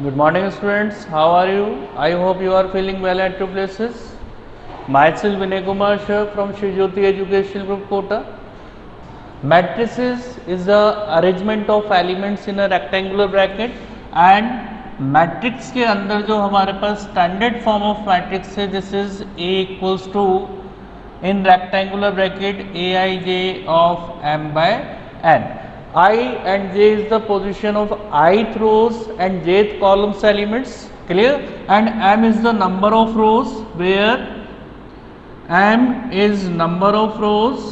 Good morning, students. How are you? I hope you are feeling well at your places. Myself Vinay Kumar Shah from Shri Jyoti Educational Group Kota. Matrices is the arrangement of elements in a rectangular bracket and matrix के अंदर जो हमारे पास standard form of matrix है this is A equals to in rectangular bracket aij of m by n. I and j is the position of ith rows and jth columns elements, clear, and m is the number of rows where m is number of rows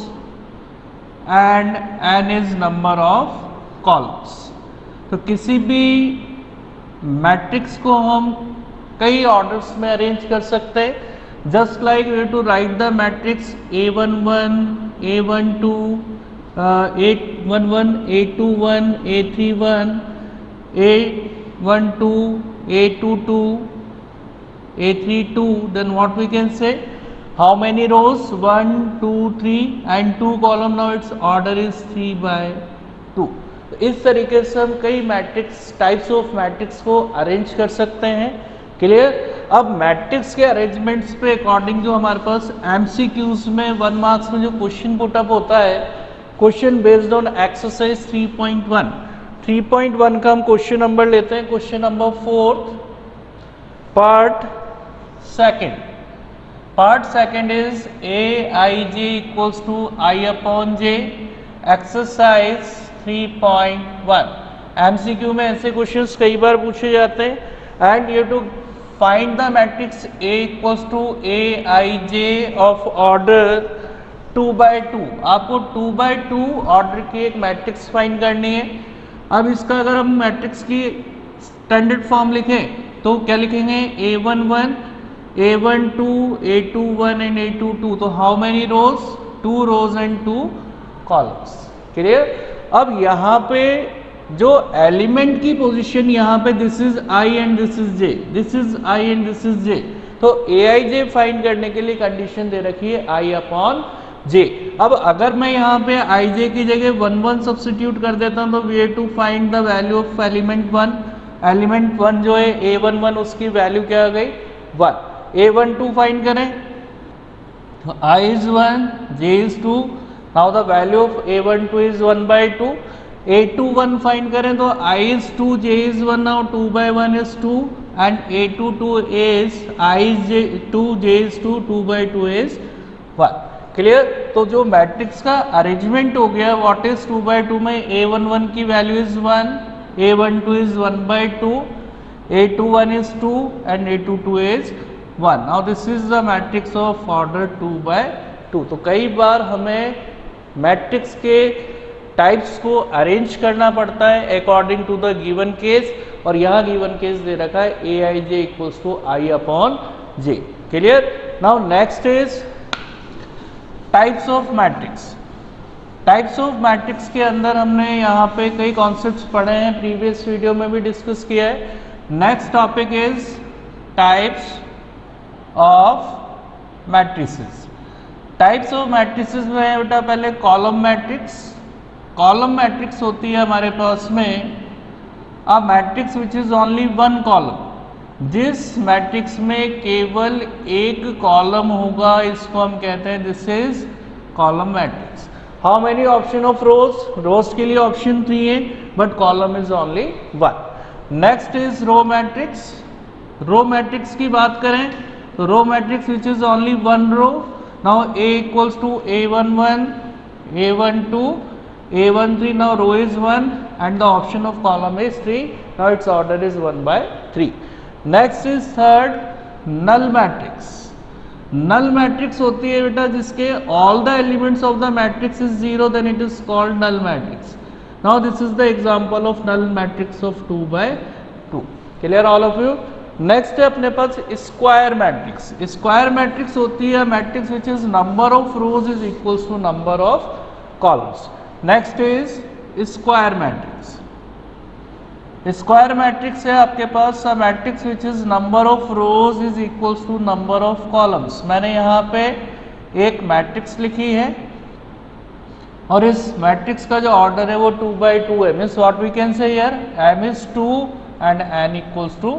and n is number of columns. तो किसी भी matrix को हम कई orders में arrange कर सकते हैं. Just like we have to write the matrix A11, A12, A11, A21, A31, A12, A22, A32, then what we can say? How many rows? 1, 2, 3 and 2 column. Now its order is 3 by 2. इस तरीके से हम कई matrix types of matrix को arrange कर सकते हैं. Clear. अब मैट्रिक्स के अरेंजमेंट्स पे अकॉर्डिंग जो हमारे पास एमसीक्यूज में 1 मार्क्स में जो क्वेश्चन पुट अप होता है, क्वेश्चन बेस्ड ऑन एक्सरसाइज 3.1 का हम क्वेश्चन नंबर लेते हैं. Question number 4 part second is A I J equals to I upon J. Exercise 3.1 MCQ में ऐसे क्वेश्चंस कई बार पूछे जाते हैं and you to find the matrix A equals to Aij of order 2 by 2. आपको 2 by 2 ऑर्डर की एक मैट्रिक्स फाइंड करनी है. अब इसका अगर हम मैट्रिक्स की स्टैंडर्ड फॉर्म लिखें तो क्या लिखेंगे? A11, A12, A21 and A22. तो how many rows? 2 rows and 2 columns. Clear. अब यहाँ पे जो एलिमेंट की पोजीशन यहाँ पे this is i and this is j, this is i and this is j. तो ए आई जे फाइंड करने के लिए कंडीशन दे रखी है आई अपॉन जे. अब अगर मैं यहाँ पे आई जे की जगह 1 1 सब्स्टिट्यूट कर देता हूँ तो we have to find the value of element 1. Element 1 जो है A11 उसकी वैल्यू क्या आ गई? 1. A12 फाइंड करें तो i is 1, j is 2. Now the value of A12 is 1 by 2. A21 find करें तो I is 2, J is 1. now 2 by 1 is 2 and A22 is I is 2, J is 2, 2 by 2 is 1. Clear. तो जो matrix का arrangement हो गया what is 2 by 2 में A11 की value is 1, A12 is 1 by 2, A21 is 2 and A22 is 1. Now this is the matrix of order 2 by 2. तो कई बार हमें मैट्रिक्स के टाइप्स को अरेंज करना पड़ता है according to the given case. और यहाँ गिवन केस दे रखा है a I J equals to I upon j. Clear. Now next is types of matrix. Types of matrix के अंदर हमने यहाँ पे कई कॉन्सेप्ट्स पढ़े हैं, प्रीवियस वीडियो में भी डिस्कस किया है. Next topic is types of matrices. Types of matrices में है बेटा पहले कॉलम मैट्रिक्स. कॉलम मैट्रिक्स होती है हमारे पास में a matrix which is only 1 column. जिस मैट्रिक्स में केवल एक कॉलम होगा इसको हम कहते हैं this is column matrix. How many option of rows? Rows के लिए ऑप्शन 3 है but column is only 1. Next is row matrix. Row matrix की बात करें तो row matrix which is only 1 row. Now A equals to A11, A12, A13. now row is 1 and the option of column is 3. now its order is 1 by 3. next is third null matrix. null matrix होती है बेटा जिसके all the elements of the matrix is 0 then it is called null matrix. now this is the example of null matrix of 2 by 2. clear all of you. next है अपने पास square matrix. square matrix होती है matrix which is number of rows is equals to number of columns. Next is square matrix. Square matrix है आपके पास a matrix which is number of rows is equals to number of columns. मैंने यहाँ पे एक matrix लिखी है और इस मैट्रिक्स का जो ऑर्डर है वो 2 by 2 है. Means what we can say here m is 2 and n equals to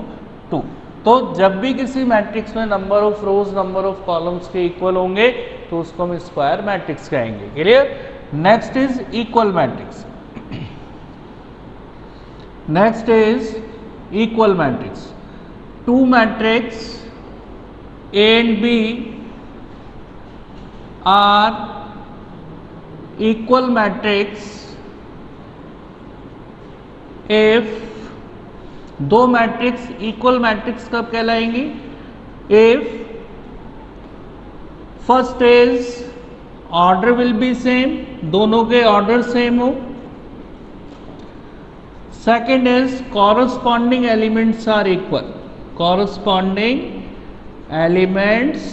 2। तो जब भी किसी मैट्रिक्स में number of rows number of columns के इक्वल होंगे तो उसको हम स्क्वायर मैट्रिक्स कहेंगे। Clear? Next is equal matrix. Next is equal matrix. Two matrix A and B are equal matrix if दो मैट्रिक्स इक्वल मैट्रिक्स कब कहलाएंगी? If first is order will be same, दोनों के ऑर्डर सेम हो। Second is corresponding elements are equal, corresponding elements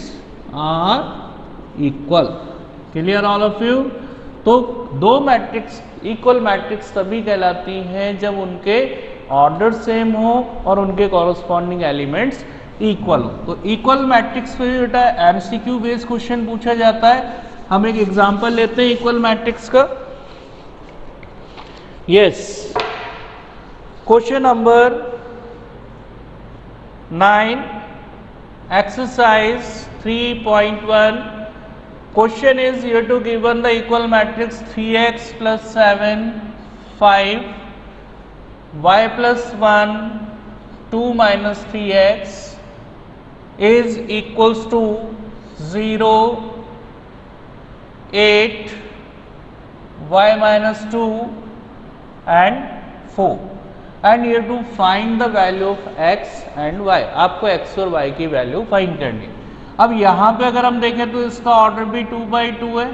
are equal. Clear all of you? तो दो matrix equal matrix तभी कहलाती हैं जब उनके ऑर्डर सेम हो और उनके कॉरस्पॉन्डिंग एलिमेंट्स इक्वल हो। तो इक्वल मैट्रिक्स पे बेटा एमसीक्यू बेस्ड क्वेश्चन पूछा जाता है। हम एक एग्जांपल लेते हैं इक्वल मैट्रिक्स का। Yes, question number 9 exercise 3.1 question is here to given the equal matrix 3x plus 7 5 y plus 1 2 minus 3x is equals to 0 8 y minus 2 and 4 and you're to find the value of x and y। आपको x और y की value find करनी। अब यहाँ पे अगर हम देखें तो इसका ऑर्डर भी 2/2 है,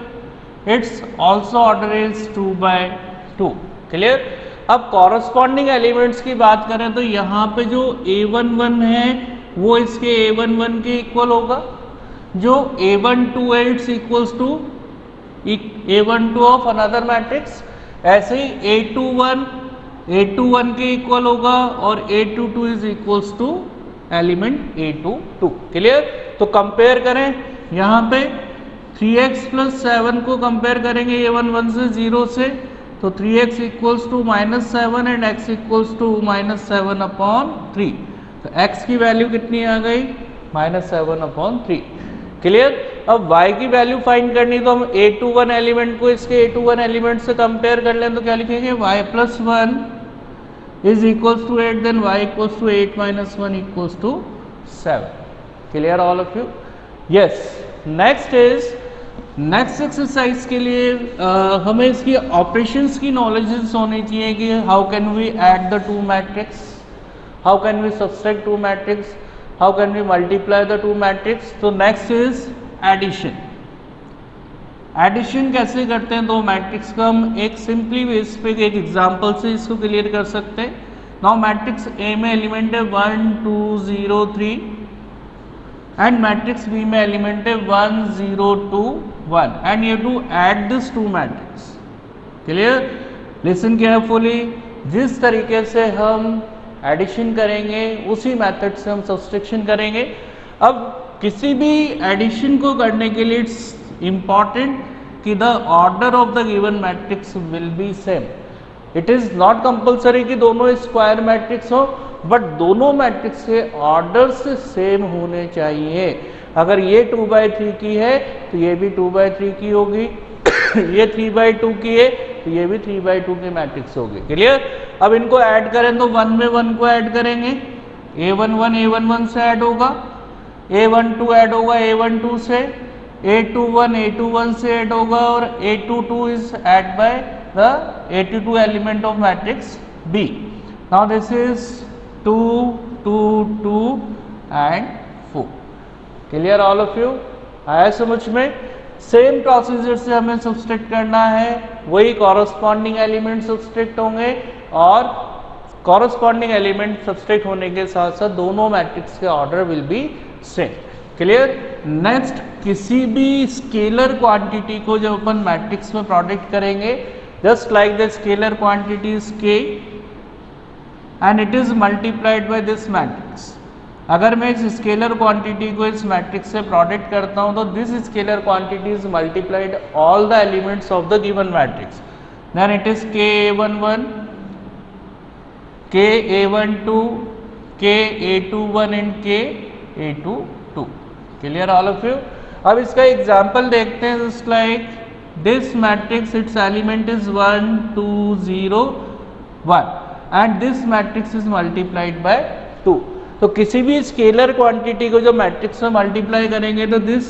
it's also order is 2/2। Clear? अब कॉरस्पॉन्डिंग एलिमेंट्स की बात करें तो यहाँ पे जो a11 है वो इसके a11 के इक्वल होगा, जो a12 है it's equals to a12 of another matrix. ऐसे ही a21 के इक्वल होगा और a22 is equals to element a22। Clear? तो कंपेयर करें, यहाँ पे 3x प्लस 7 को कंपेयर करेंगे a11 से 0 से, तो 3x equals to -7 and x equals to -7/3। तो x की वैल्यू कितनी आ गई? -7/3। क्लियर? अब y की वैल्यू फाइंड करनी तो हम a21 एलिमेंट को इसके a21 एलिमेंट से कंपेयर कर लें तो क्या लिखेंगे? y + 1 is equals to 8, then y equals to 8 minus 1 equals to 7. Clear all of you? Yes. Next is next exercise के लिए हमें इसकी ऑपरेशंस की नॉलेजेस होनी चाहिए कि how can we add the two matrix, how can we subtract two matrix, how can we multiply the two matrix. तो next is addition. Addition कैसे करते हैं दो मैट्रिक्स का? हम एक सिंपली बेस पे एक एग्जांपल से इसको क्लियर कर सकते हैं। नाउ मैट्रिक्स ए में एलिमेंट है 1 2 0 3 एंड मैट्रिक्स बी में एलिमेंट है 1 0 2 1 and you to add this two matrix. Clear? Listen carefully. जिस तरीके से हम एडिशन करेंगे उसी मेथड से हम सब्सट्रैक्शन करेंगे। अब किसी भी एडिशन को करने के लिए इट्स important कि the order of the given matrix will be same. It is not compulsory कि दोनों स्क्वायर मैट्रिक्स हो, बट दोनों मैट्रिक्स के ऑर्डर से सेम होने चाहिए। अगर ये 2/3 की है तो ये भी 2/3 की होगी, ये 3/2 की है तो ये भी 3/2 की मैट्रिक्स होगी। क्लियर? अब इनको ऐड करें तो 1 में 1 को ऐड करेंगे, a11 से ऐड होगा, a12 ऐड होगा a12 से, a21 से ऐड होगा और a22 is add by the a22 element of matrix B। Now this is 2 2 2 and 4। Clear all of you? आया समझ में? सेम प्रोसीजर से हमें सब्सट्रैक्ट करना है, वही कॉरस्पॉन्डिंग एलिमेंट सब्सट्रैक्ट होंगे और कॉरस्पॉन्डिंग एलिमेंट सब्सट्रैक्ट होने के साथ साथ दोनों मैट्रिक्स के order will be same. Clear? Next, किसी भी स्केलर क्वांटिटी को जब अपन मैट्रिक्स में प्रोडक्ट करेंगे, just like the scalar quantity is k and it is multiplied by this matrix. अगर मैं इस स्केलर क्वांटिटी को इस मैट्रिक्स से प्रोडक्ट करता हूं तो this scalar quantity is multiplied all the elements of the given matrix, then it is k a11 K_A_12, K_A_21 and K_A_22. Clear all of you? अब इसका एग्जाम्पल देखते हैं. Just like this matrix its element is 1 2 0 1 and this matrix is multiplied by 2. तो किसी भी scalar quantity को जो matrix में मल्टीप्लाई करेंगे तो this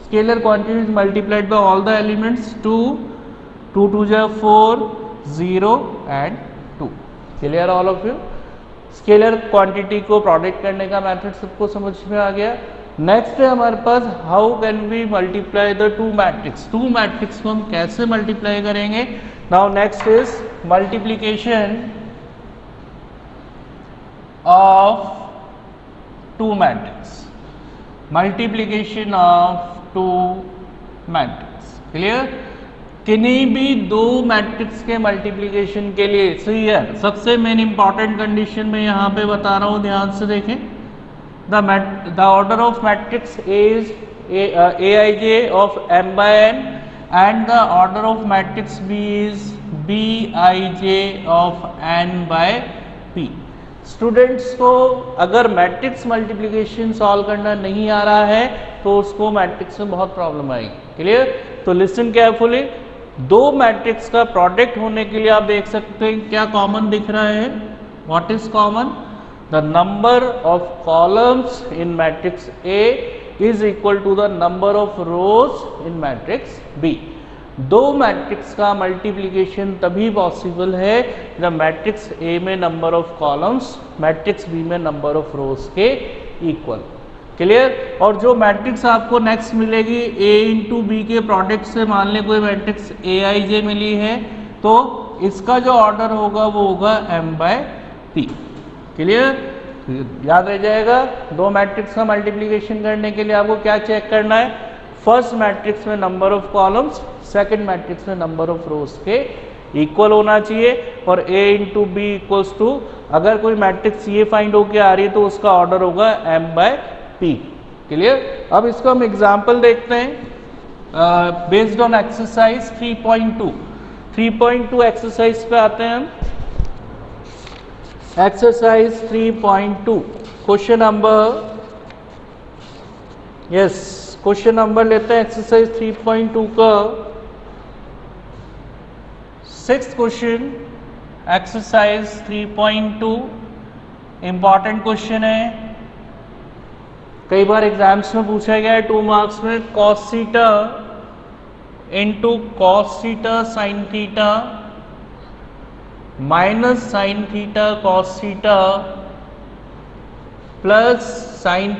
scalar quantity is multiplied bye all the elements 2 2 2 4 0 and 2. Clear all of you? Scalar quantity को product करने का मेथड सबको समझ में आ गया. नेक्स्ट है हमारे पास how can we multiply the two matrix. Two matrix को हम कैसे मल्टीप्लाई करेंगे. Now next is multiplication of two matrix. Multiplication of two matrix. Clear? किन्हीं भी दो मैट्रिक्स के मल्टीप्लिकेशन के लिए सबसे मेन इंपॉर्टेंट कंडीशन में यहाँ पे बता रहा हूँ, ध्यान से देखें. the order of matrix A is Aij of m by n and the order of matrix B is Bij of n by p. Students को अगर मैट्रिक्स मल्टीप्लिकेशन सॉल्व करना नहीं आ रहा है तो उसको मैट्रिक्स में बहुत प्रॉब्लम आएगी. क्लियर? तो लिसन केयरफुली. दो मैट्रिक्स का प्रोडक्ट होने के लिए आप देख सकते हैं क्या कॉमन दिख रहा है. What is common? The number of columns in matrix A is equal to the number of rows in matrix B. दो मैट्रिक्स का मल्टीप्लिकेशन तभी पॉसिबल है जब मैट्रिक्स A में number of columns matrix B में नंबर ऑफ रोज के equal. Clear? और जो मैट्रिक्स आपको नेक्स्ट मिलेगी A इंटू बी के प्रोडक्ट से, मान लें कोई मैट्रिक्स Aij मिली है तो इसका जो ऑर्डर होगा वो होगा m by p. क्लियर? याद रह जाएगा. दो मैट्रिक्स का मल्टीप्लिकेशन करने के लिए आपको क्या चेक करना है. फर्स्ट मैट्रिक्स में number of columns, second matrix में नंबर ऑफ रोज के इक्वल होना चाहिए. और A into B equals to, अगर कोई मैट्रिक्स ये फाइंड होके आ रही है तो उसका ऑर्डर होगा m by p. क्लियर? अब इसको हम एग्जाम्पल देखते हैं बेस्ड ऑन एक्सरसाइज 3.2. 3.2 एक्सरसाइज पे आते हैं हम. एक्सरसाइज 3.2 क्वेश्चन नंबर लेते हैं एक्सरसाइज 3.2 का 6th question. Exercise 3.2 important question है. कई बार एग्जाम्स में पूछा गया है 2 मार्क्स में. Cos theta into cos theta sine theta minus sine theta cos theta plus sine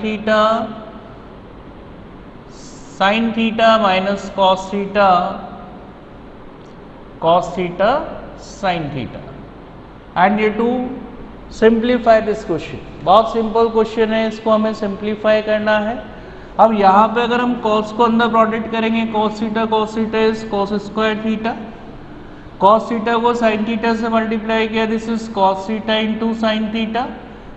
theta minus cos theta sine theta. And ये टू सिंप्लीफाई दिस क्वेश्चन. बहुत simple question है, इसको हमें सिंप्लीफाई करना है. अब यहाँ पे अगर हम कॉस को अंदर प्रोडक्ट करेंगे, cos theta is cos square theta. Cos theta को साइन थीटा से मल्टीप्लाई किया, this is cos theta into sine theta.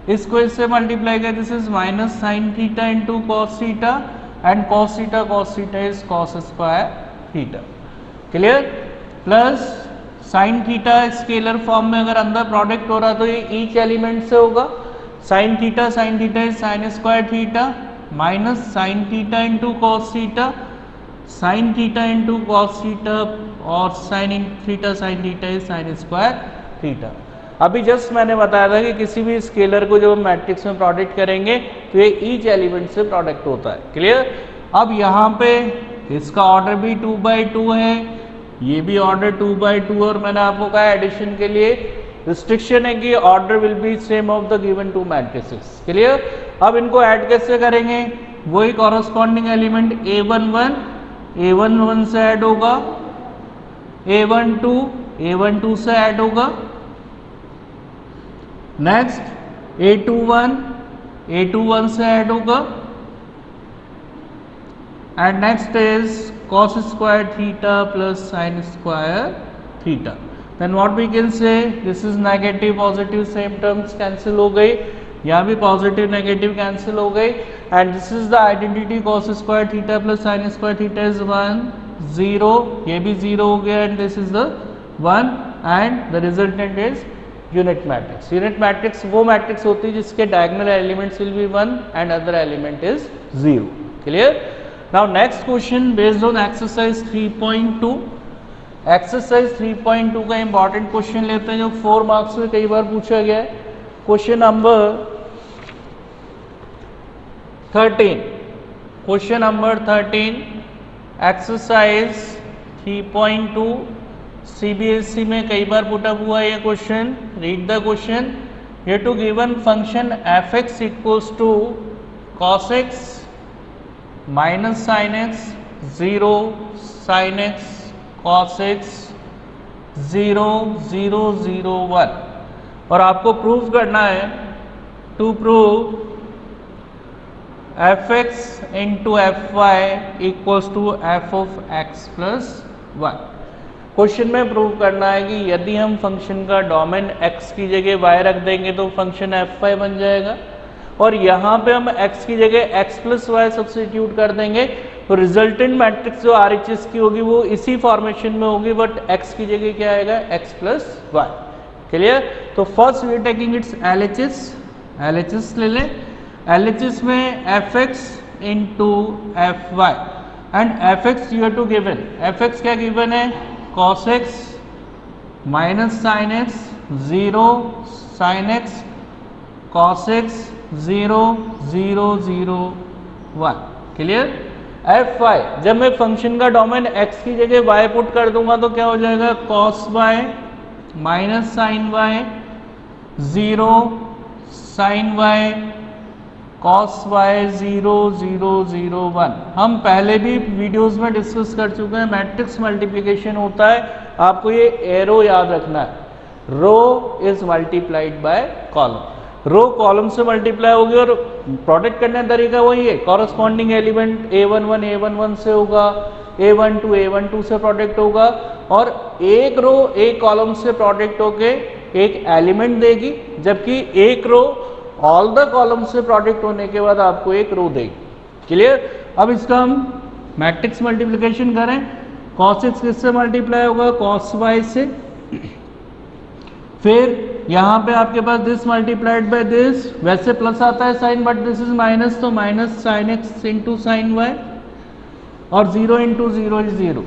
इसको इससे मल्टीप्लाई किया, this is minus sine theta into cos theta. And cos theta is cos square theta. Clear? Plus sine theta scalar form में अगर अंदर product हो रहा तो ये ईच एलिमेंट से होगा. Sine theta is sine square theta minus sine theta into cos theta, sine theta into cos theta और sine theta is sine square theta. अभी जस्ट मैंने बताया था कि किसी भी स्केलर को जब हम मैट्रिक्स में प्रोडक्ट करेंगे तो ये ईच एलिमेंट से प्रोडक्ट होता है. क्लियर? अब यहाँ पे इसका ऑर्डर भी 2/2 है, ये भी ऑर्डर 2/2. और मैंने आपको कहा एडिशन के लिए रिस्ट्रिक्शन है कि order will be same of the given to matrices. Clear? अब इनको ऐड कैसे करेंगे? वही कॉरस्पॉन्डिंग एलिमेंट A11 से ऐड होगा, A12 से ऐड होगा. नेक्स्ट A21 से ऐड होगा. And next is cos square theta plus sine square theta. Then what we can say, this is negative positive same terms cancel हो गई, यहाँ भी पॉजिटिव नेगेटिव कैंसिल हो गई. And this is the identity cos square theta plus sine square theta is 1 0, ये भी 0 हो गया. And this is the 1 and the resultant is unit matrix. Unit matrix वो मैट्रिक्स होती है जिसके diagonal elements will be 1 and other element is 0। Clear? Now next question based on exercise 3.2। Exercise 3.2 का important question लेते हैं जो 4 marks में कई बार पूछा गया है। Question number 13। Question number 13 exercise 3.2 CBSE में कई बार पुट अप हुआ ये क्वेश्चन। Read the question. ये two given function f(x) equals to cos x minus sine x 0 sin x cos x 0 0 0 1 और आपको प्रूव करना है to prove f(x) into fy equals to f of x plus 1। Question में prove करना है कि यदि हम फंक्शन का डोमेन x की जगह y रख देंगे तो फंक्शन fy बन जाएगा और यहाँ पे हम x की जगह x प्लस वाई सब्स्टिट्यूट कर देंगे तो रिजल्टेंट मैट्रिक्स जो RHS की होगी वो इसी फॉर्मेशन में होगी बट x की जगह क्या आएगा x प्लस वाई। क्लियर? तो first we taking its LHS ले लें। LHS में f(x) into fy and f(x) you to given. f(x) क्या गिवन है? cos x minus sine x 0 sin x cos x 0 0 0 1। Clear? fy जब मैं function का domain x की जगह y पुट कर दूंगा तो क्या हो जाएगा? cos y minus sine y 0 sin y cos y 0 0 0 1। हम पहले भी वीडियोस में डिस्कस कर चुके हैं मैट्रिक्स मल्टीप्लिकेशन होता है, आपको ये एरो याद रखना है। Row is multiplied by column. Row column से मल्टीप्लाई होगी और प्रोडक्ट करने का तरीका वही है। कॉरस्पॉन्डिंग एलिमेंट a11 a11 से होगा, a12 a12 से प्रोडक्ट होगा और एक रो एक कॉलम से प्रोडक्ट होके एक एलिमेंट देगी जबकि एक रो ऑल द कॉलम से प्रोडक्ट होने के बाद आपको एक रो देगी। क्लियर? अब इसका हम मैट्रिक्स मल्टीप्लिकेशन करें। cos x किससे मल्टीप्लाई होगा? cos y से। फिर यहाँ पे आपके पास दिस मल्टीप्लाइड बाय दिस, वैसे प्लस आता है sine but this is minus तो minus sine x into sine y और 0 इंटू 0 इज 0।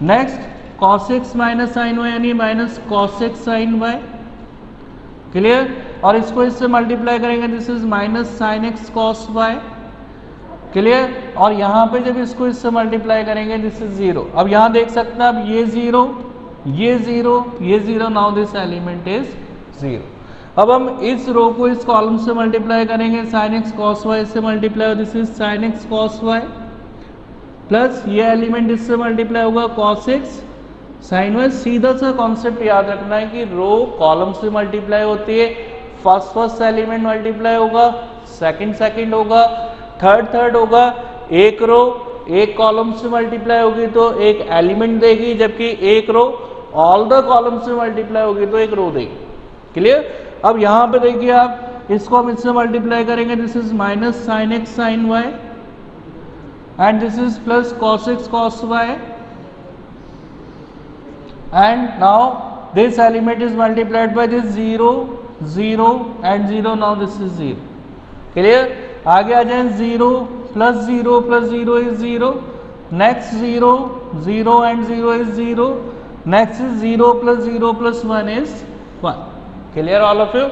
Next cos x minus sine y यानी minus cos x sine y. Clear? और इसको इससे मल्टीप्लाई करेंगे this is minus sine x cos Y. Clear? और यहाँ पे जब इसको इससे मल्टीप्लाई करेंगे दिस इज 0। अब यहाँ देख सकते हैं अब ये 0 ये 0 ये 0 नाउ दिस एलिमेंट इज 0। अब हम इस रो को इस कॉलम से मल्टीप्लाई करेंगे साइन एक्स कॉस वाई से multiply this is sine x cos y plus ये एलिमेंट इससे मल्टीप्लाई होगा कॉस एक्स साइन वाई। सीधा सा कॉन्सेप्ट याद रखना है कि रो कॉलम से मल्टीप्लाई होती है, फर्स्ट एलिमेंट मल्टीप्लाई होगा, सेकंड होगा, थर्ड होगा। एक रो एक कॉलम से मल्टीप्लाई होगी तो एक एलिमेंट देगी जबकि एक रो ऑल द कॉलम से मल्टीप्लाई होगी तो एक रो देगी। क्लियर? अब यहाँ पे देखिए आप इसको हम इससे मल्टीप्लाई करेंगे this is minus sine x sine y and this is plus cos x cos y and now this element is multiplied by this 0 0 and 0 now this is 0। clear? आगे आ जाए 0 plus 0 plus 0 is 0, next 0 0 and 0 is 0, next is 0 plus 0 plus 1 is 1। clear all of you?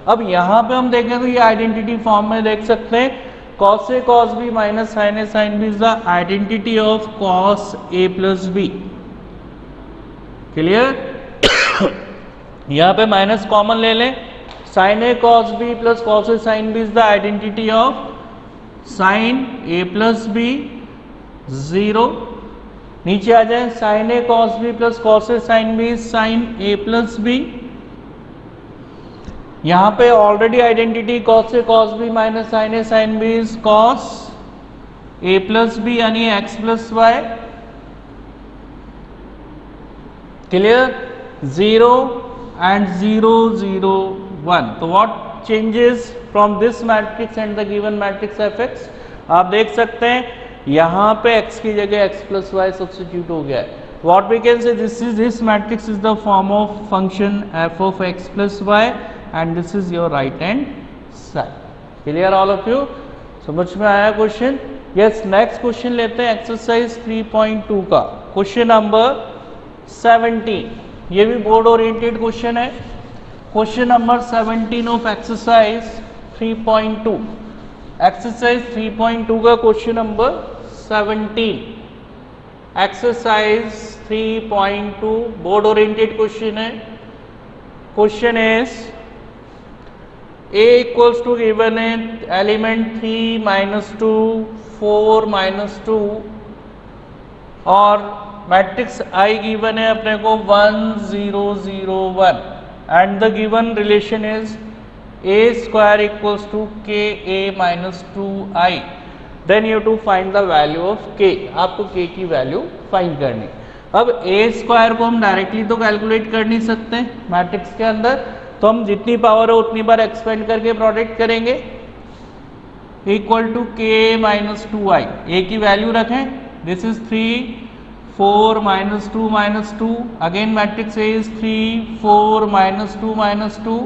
अब यहाँ पे हम देखें तो ये identity form में देख सकते हैं cos a cos b minus sin a sin b is the identity of cos a plus b। Clear? यहाँ पे माइनस कॉमन ले लें, sine a cos b plus cos a sine b is the identity of sine a plus b 0। नीचे आ जाए sine a cos b plus cos a sine b sine a plus b. यहाँ पे already identity cos a cos b minus sine a sine b is cos a plus b यानी x plus y. Clear? 0 and 0 0 1। तो what changes from this matrix and the given matrix fx? आप देख सकते हैं यहाँ पे x की जगह x प्लस वाई सब्स्टिट्यूट हो गया है what we can say, this matrix is the form of function f of x plus y and this is your right hand side. Clear all of you? समझ में आया question? Yes, next question लेते हैं exercise 3.2 का question number 17. ये भी board oriented question है. Question number 17 of exercise 3.2. Exercise 3.2 का question number 17. Exercise 3.2 board oriented question है. Question is A equals to given है एलिमेंट 3 minus 2 4 minus 2 और मैट्रिक्स I गिवन है अपने को 1 0 0 1 and the given relation is A square equals to KA minus 2I. Then you to find the value of K. आपको K की value find करनी. अब A square को हम डायरेक्टली तो कैलकुलेट कर नहीं सकते मैट्रिक्स के अंदर, तो हम जितनी पावर है उतनी बार एक्सपेंड करके प्रोडक्ट करेंगे. Equal to k minus 2i. A की वैल्यू रखें. This is 3 4 minus 2 minus 2. Again matrix A is 3 4 minus 2 minus 2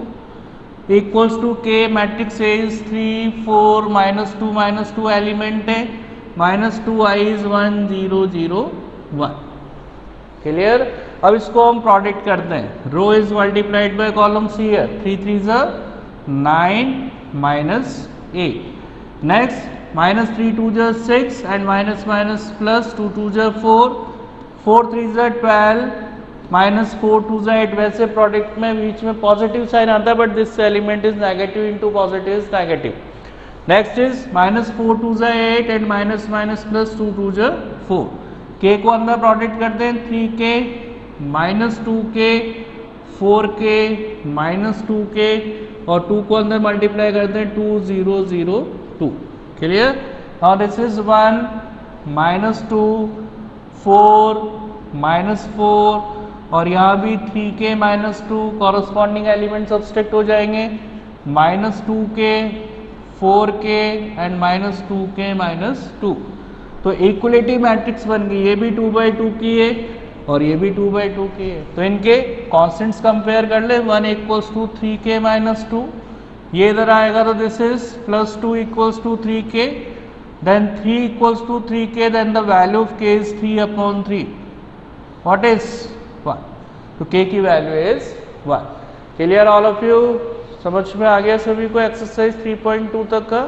equals to k matrix A is 3 4 minus 2 minus 2 element है माइनस 2i इज 1 0 0 1. क्लियर? अब इसको हम product करते हैं. Row is multiplied by columns here. 3 3 ज़ 9 minus 8. Next minus 3 2 ज़ 6 and minus minus plus 2 2 ज़ 4 4 3 ज़ 12 माइनस 4 2 ज़ 8. वैसे प्रोडक्ट में बीच में पॉजिटिव साइन आता है but this element is negative into positive is negative. Next is minus 4 2 ज़ 8 एंड माइनस माइनस प्लस 2 2 ज़ 4. के को अंदर प्रोडक्ट करते हैं. 3k minus 2k 4k minus 2k और 2 को अंदर मल्टीप्लाई करते हैं 2 0 0 2. Clear? Now this is 1 minus 2 4 minus 4 और यहाँ भी 3k minus 2 corresponding element subtract हो जाएंगे. Minus 2k 4k and minus 2k minus 2. तो इक्वलिटी मैट्रिक्स बन गई. ये भी 2/2 की है और ये भी 2/2 की है. तो इनके कॉन्स्टेंट्स कंपेयर कर ले. 1 इक्वल्स टू 3k माइनस 2. ये इधर आएगा तो this is plus 2 equals to 3k. Then 3 equals to 3k. Then the value of k is 3/3. What is 1. तो k की value is 1. Clear all of you? समझ में आ गया सभी को एक्सरसाइज 3.2 तक का?